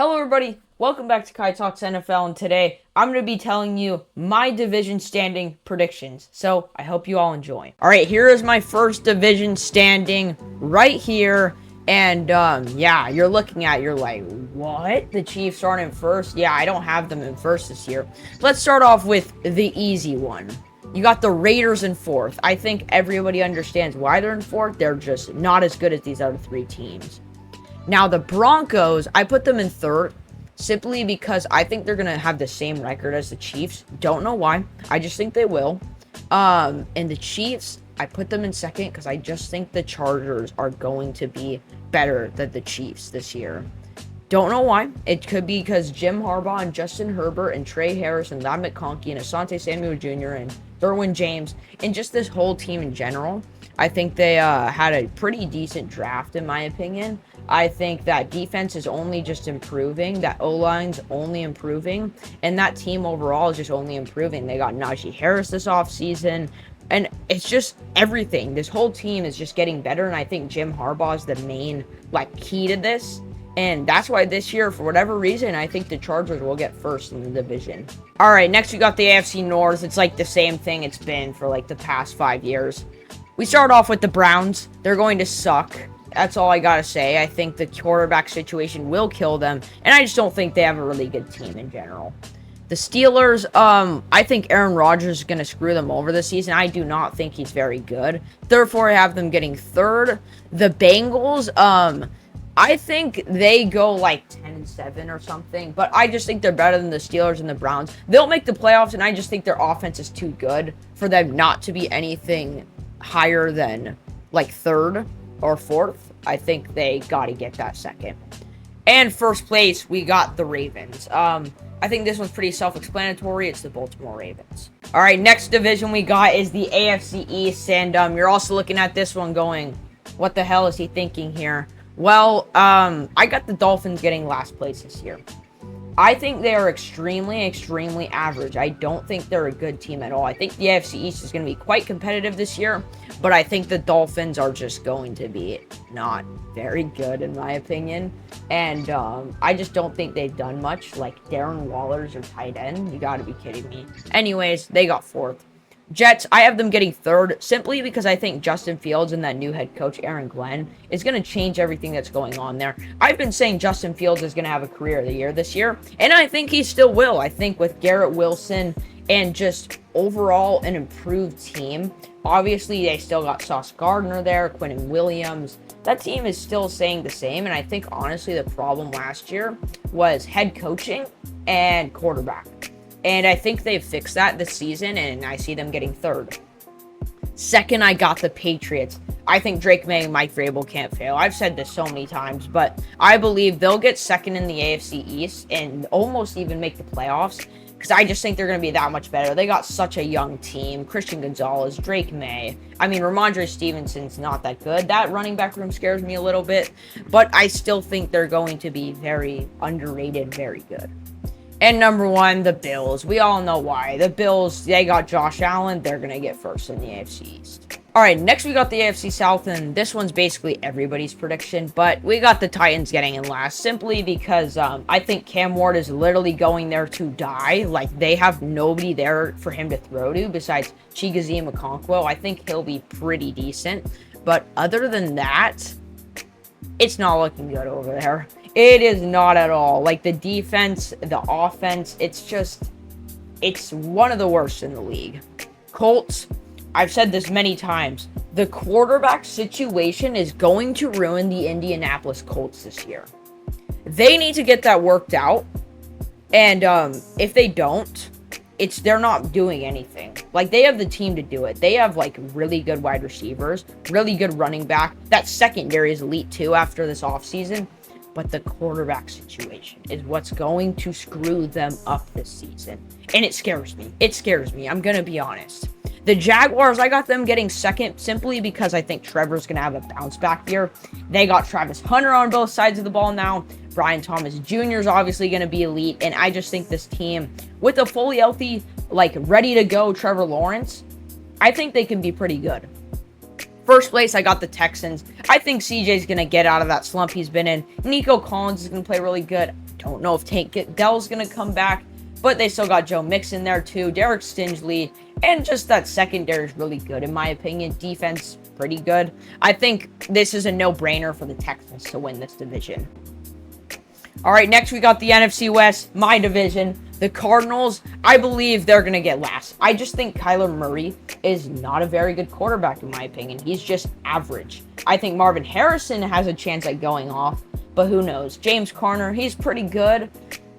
Hello, everybody. Welcome back to Kai Talks NFL, and today I'm going to be telling you my division standing predictions. So I hope you all enjoy. All right, here is my first division standing right here. And yeah, you're like, what? The Chiefs aren't in first? Yeah, I don't have them in first this year. Let's start off with the easy one. You got the Raiders in fourth. I think everybody understands why they're in fourth. They're just not as good as these other three teams. Now, the Broncos, I put them in third simply because I think they're going to have the same record as the Chiefs. Don't know why. I just think they will. And the Chiefs, I put them in second because I just think the Chargers are going to be better than the Chiefs this year. Don't know why. It could be because Jim Harbaugh and Justin Herbert and Trey Harris and Ladd McConkey and Asante Samuel Jr. and Derwin James and just this whole team in general. I think they had a pretty decent draft, in my opinion. I think that defense is only just improving, that O-line's only improving, and that team overall is just only improving. They got Najee Harris this offseason, and it's just everything. This whole team is just getting better, and I think Jim Harbaugh is the main, key to this. And that's why this year, for whatever reason, I think the Chargers will get first in the division. All right, next we got the AFC North. It's like the same thing it's been for the past 5 years. We start off with the Browns. They're going to suck. That's all I gotta say. I think the quarterback situation will kill them, and I just don't think they have a really good team in general. The Steelers, I think Aaron Rodgers is gonna screw them over this season. I do not think he's very good. Therefore, I have them getting third. The Bengals, I think they go 10-7 or something, but I just think they're better than the Steelers and the Browns. They'll make the playoffs, and I just think their offense is too good for them not to be anything higher than third or fourth. I think they got to get that second. And first place, we got the Ravens. I think this one's pretty self-explanatory. It's the Baltimore Ravens. All right, next division we got is the AFC East, and you're also looking at this one going, what the hell is he thinking here? Well, I got the Dolphins getting last place this year. I think they are extremely, extremely average. I don't think they're a good team at all. I think the AFC East is going to be quite competitive this year, but I think the Dolphins are just going to be not very good, in my opinion. And I just don't think they've done much. Darren Waller's your tight end. You got to be kidding me. Anyways, they got fourth. Jets, I have them getting third simply because I think Justin Fields and that new head coach, Aaron Glenn, is going to change everything that's going on there. I've been saying Justin Fields is going to have a career of the year this year, and I think he still will. I think with Garrett Wilson and just overall an improved team, obviously they still got Sauce Gardner there, Quinnen Williams. That team is still staying the same, and I think honestly the problem last year was head coaching and quarterback. And I think they've fixed that this season, and I see them getting third. Second, I got the Patriots. I think Drake May and Mike Vrabel can't fail. I've said this so many times, but I believe they'll get second in the AFC East and almost even make the playoffs because I just think they're going to be that much better. They got such a young team. Christian Gonzalez, Drake May. I mean, Ramondre Stevenson's not that good. That running back room scares me a little bit, but I still think they're going to be very underrated, very good. And number one, the Bills. We all know why. The Bills, they got Josh Allen. They're going to get first in the AFC East. All right, next we got the AFC South, and this one's basically everybody's prediction, but we got the Titans getting in last simply because I think Cam Ward is literally going there to die. They have nobody there for him to throw to besides Chigoziem Okonkwo. I think he'll be pretty decent, but other than that, it's not looking good over there. It is not at all. The defense, the offense, it's one of the worst in the league. Colts, I've said this many times, the quarterback situation is going to ruin the Indianapolis Colts this year. They need to get that worked out, and if they don't, they're not doing anything. They have the team to do it. They have really good wide receivers, really good running back. That secondary is elite too after this offseason. But the quarterback situation is what's going to screw them up this season. And it scares me. It scares me. I'm going to be honest. The Jaguars, I got them getting second simply because I think Trevor's going to have a bounce back year. They got Travis Hunter on both sides of the ball now. Brian Thomas Jr. is obviously going to be elite. And I just think this team, with a fully healthy, ready to go Trevor Lawrence, I think they can be pretty good. First place, I got the Texans. I think CJ's going to get out of that slump he's been in. Nico Collins is going to play really good. don't know if Tank Dell's going to come back, but they still got Joe Mixon there too, Derek Stingley, and just that secondary is really good in my opinion. Defense, pretty good. I think this is a no-brainer for the Texans to win this division. All right, next we got the NFC West, my division. The Cardinals, I believe they're going to get last. I just think Kyler Murray is not a very good quarterback in my opinion. He's just average. I think Marvin Harrison has a chance at going off, but who knows? James Conner, he's pretty good.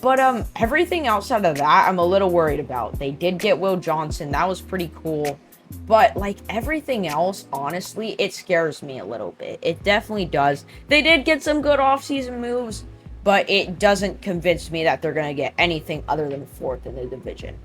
But everything outside of that, I'm a little worried about. They did get Will Johnson. That was pretty cool. But, like, everything else, honestly, it scares me a little bit. It definitely does. They did get some good offseason moves, but it doesn't convince me that they're going to get anything other than fourth in the division.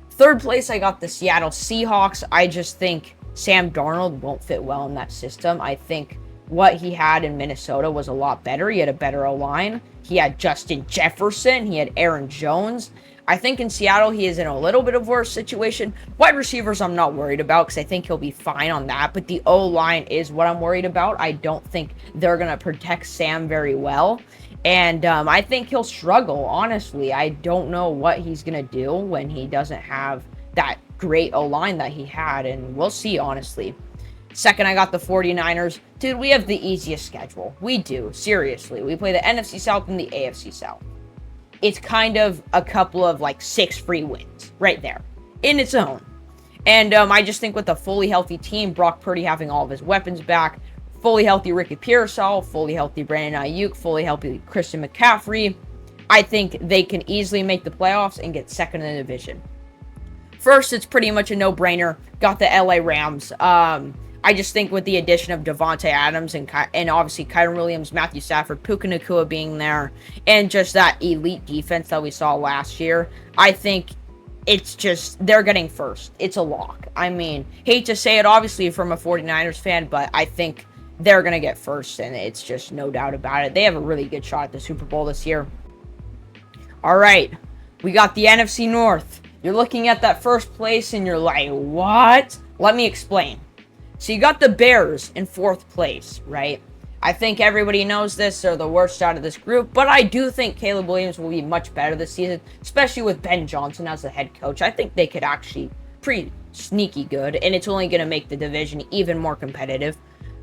Third place, I got the Seattle Seahawks. I just think Sam Darnold won't fit well in that system. I think what he had in Minnesota was a lot better. He had a better O-line. He had Justin Jefferson. He had Aaron Jones. I think in Seattle, he is in a little bit of worse situation. Wide receivers, I'm not worried about because I think he'll be fine on that. But the O-line is what I'm worried about. I don't think they're going to protect Sam very well. And I think he'll struggle, honestly. I don't know what he's going to do when he doesn't have that great O-line that he had. And we'll see, honestly. Second, I got the 49ers. Dude, we have the easiest schedule. We do, seriously. We play the NFC South and the AFC South. It's kind of a couple of, like, 6 free wins right there in its own. And I just think with a fully healthy team, Brock Purdy having all of his weapons back, fully healthy Ricky Pearsall, fully healthy Brandon Ayuk, fully healthy Christian McCaffrey, I think they can easily make the playoffs and get second in the division. First, it's pretty much a no-brainer. Got the LA Rams. I just think with the addition of Devontae Adams and obviously Kyren Williams, Matthew Stafford, Puka Nacua being there, and just that elite defense that we saw last year, I think it's just, they're getting first. It's a lock. I mean, hate to say it, obviously, from a 49ers fan, but I think they're going to get first, and it's just no doubt about it. They have a really good shot at the Super Bowl this year. All right, we got the NFC North. You're looking at that first place, and you're like, what? Let me explain. So you got the Bears in fourth place, right? I think everybody knows this. They're the worst out of this group. But I do think Caleb Williams will be much better this season, especially with Ben Johnson as the head coach. I think they could actually pretty sneaky good, and it's only going to make the division even more competitive.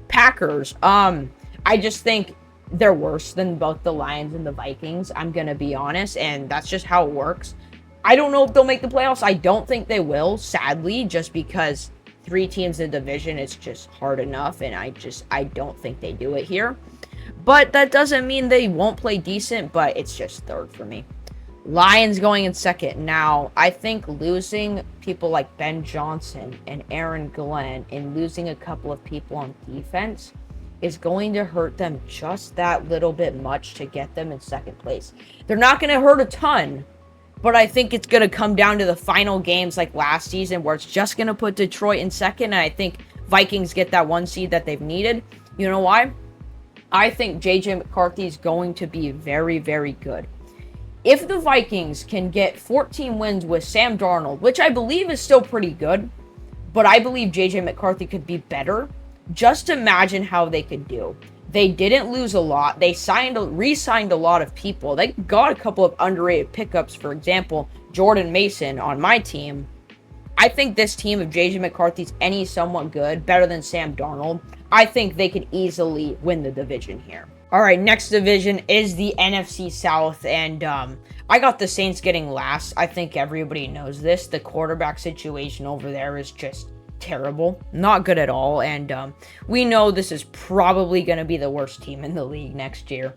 Packers, I just think they're worse than both the Lions and the Vikings. I'm going to be honest, and that's just how it works. I don't know if they'll make the playoffs. I don't think they will, sadly, just because 3 teams in the division, it's just hard enough, and I don't think they do it here. But that doesn't mean they won't play decent, but it's just third for me. Lions going in second. Now, I think losing people like Ben Johnson and Aaron Glenn and losing a couple of people on defense is going to hurt them just that little bit much to get them in second place. They're not going to hurt a ton, but I think it's going to come down to the final games like last season where it's just going to put Detroit in second, and I think Vikings get that 1 seed that they've needed. You know why? I think J.J. McCarthy is going to be very, very good. If the Vikings can get 14 wins with Sam Darnold, which I believe is still pretty good, but I believe J.J. McCarthy could be better, just imagine how they could do. They didn't lose a lot. They re-signed a lot of people. They got a couple of underrated pickups. For example, Jordan Mason on my team. I think this team, if J.J. McCarthy's any somewhat good, better than Sam Darnold, I think they could easily win the division here. All right, next division is the NFC South, and I got the Saints getting last. I think everybody knows this. The quarterback situation over there is just terrible, not good at all, and we know this is probably going to be the worst team in the league next year.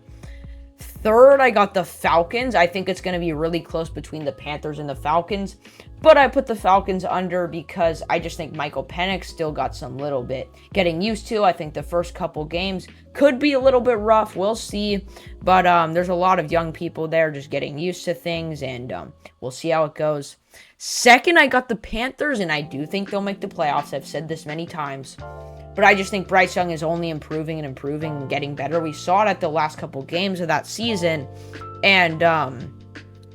Third, I got the Falcons. I think it's going to be really close between the Panthers and the Falcons, but I put the Falcons under because I just think Michael Penix still got some little bit getting used to. I think the first couple games could be a little bit rough. We'll see, but there's a lot of young people there just getting used to things, and we'll see how it goes. Second, I got the Panthers, and I do think they'll make the playoffs. I've said this many times, but I just think Bryce Young is only improving and getting better. We saw it at the last couple games of that season, and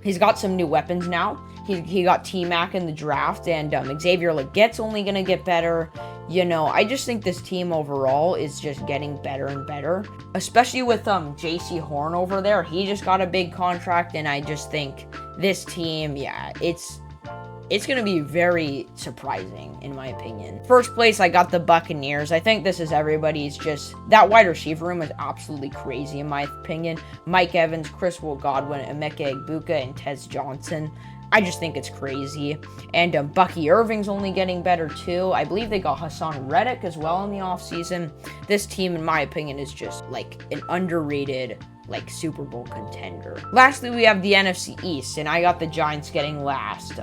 he's got some new weapons now. He got T-Mac in the draft, and Xavier Leggett's only going to get better. you know, I just think this team overall is just getting better and better, especially with JC Horn over there. He just got a big contract, and I just think this team, yeah, it's going to be very surprising, in my opinion. First place, I got the Buccaneers. I think this is everybody's just... That wide receiver room is absolutely crazy, in my opinion. Mike Evans, Chris Godwin, Emeka Egbuka, and Tez Johnson. I just think it's crazy. And Bucky Irving's only getting better, too. I believe they got Hassan Reddick as well in the offseason. This team, in my opinion, is just, like, an underrated... like Super Bowl contender. Lastly, we have the NFC East, and I got the Giants getting last.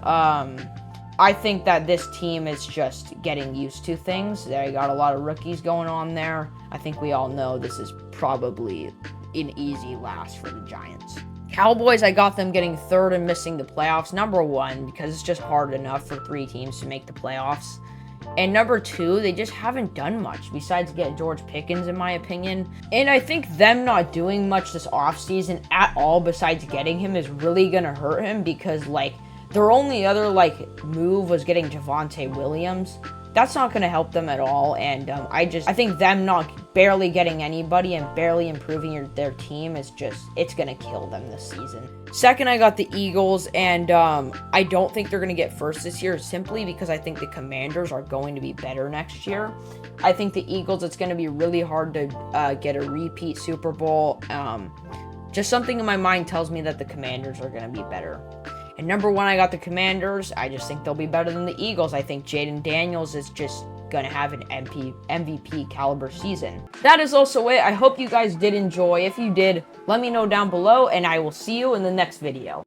I think that this team is just getting used to things. They got a lot of rookies going on there. I think we all know this is probably an easy last for the Giants. Cowboys, I got them getting third and missing the playoffs. Number one, because it's just hard enough for 3 teams to make the playoffs. And number 2, they just haven't done much besides get George Pickens, in my opinion. And I think them not doing much this offseason at all besides getting him is really going to hurt him, because, like, their only other, like, move was getting Javonte Williams. That's not going to help them at all, and I think them not barely getting anybody and barely improving their team is just, it's going to kill them this season. Second, I got the Eagles, and I don't think they're going to get first this year, simply because I think the Commanders are going to be better next year. I think the Eagles, it's going to be really hard to get a repeat Super Bowl. Just something in my mind tells me that the Commanders are going to be better. And number 1, I got the Commanders. I just think they'll be better than the Eagles. I think Jaden Daniels is just going to have an MVP caliber season. That is also it. I hope you guys did enjoy. If you did, let me know down below, and I will see you in the next video.